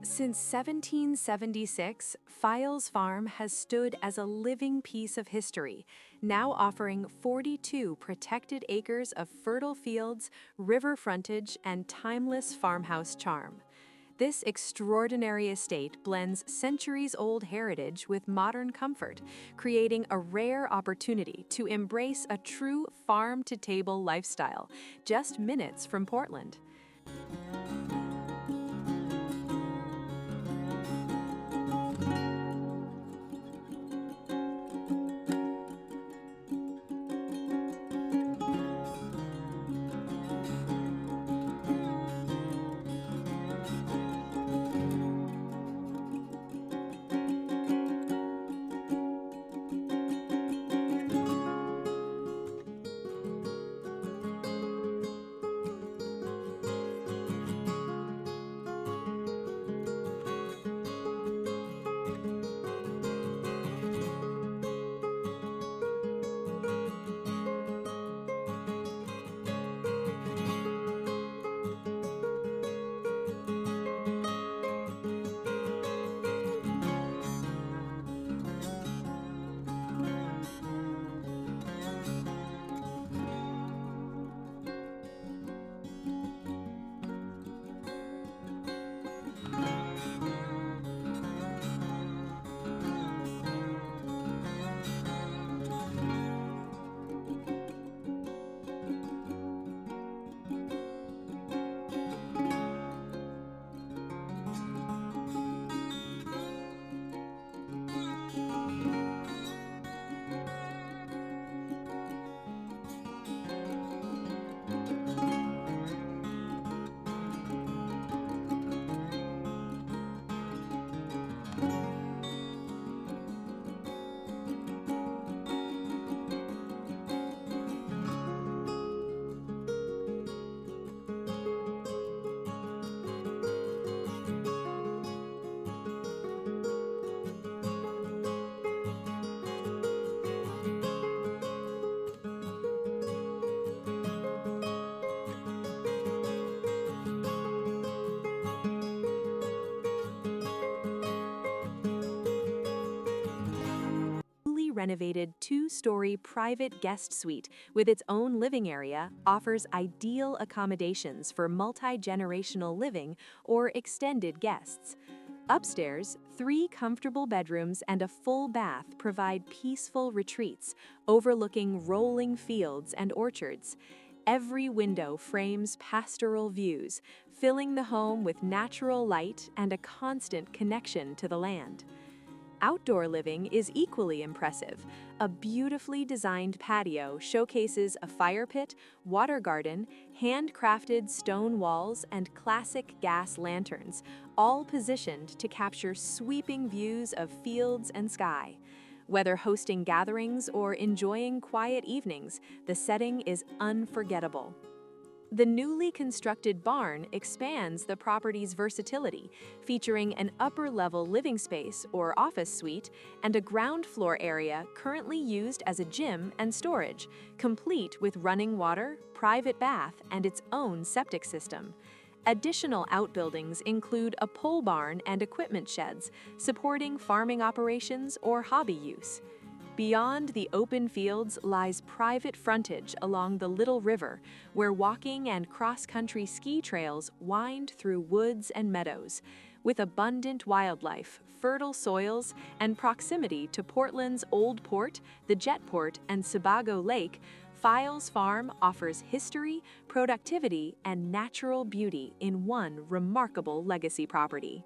Since 1776, Files Farm has stood as a living piece of history, now offering 42 protected acres of fertile fields, river frontage, and timeless farmhouse charm. This extraordinary estate blends centuries-old heritage with modern comfort, creating a rare opportunity to embrace a true farm-to-table lifestyle, just minutes from Portland. Renovated two-story private guest suite with its own living area offers ideal accommodations for multi-generational living or extended guests. Upstairs, 3 comfortable bedrooms and a full bath provide peaceful retreats overlooking rolling fields and orchards. Every window frames pastoral views, filling the home with natural light and a constant connection to the land. Outdoor living is equally impressive. A beautifully designed patio showcases a fire pit, water garden, handcrafted stone walls, and classic gas lanterns, all positioned to capture sweeping views of fields and sky. Whether hosting gatherings or enjoying quiet evenings, the setting is unforgettable. The newly constructed barn expands the property's versatility, featuring an upper-level living space or office suite and a ground floor area currently used as a gym and storage, complete with running water, private bath, and its own septic system. Additional outbuildings include a pole barn and equipment sheds, supporting farming operations or hobby use. Beyond the open fields lies private frontage along the Little River, where walking and cross-country ski trails wind through woods and meadows. With abundant wildlife, fertile soils, and proximity to Portland's Old Port, the Jetport, and Sebago Lake, Files Farm offers history, productivity, and natural beauty in one remarkable legacy property.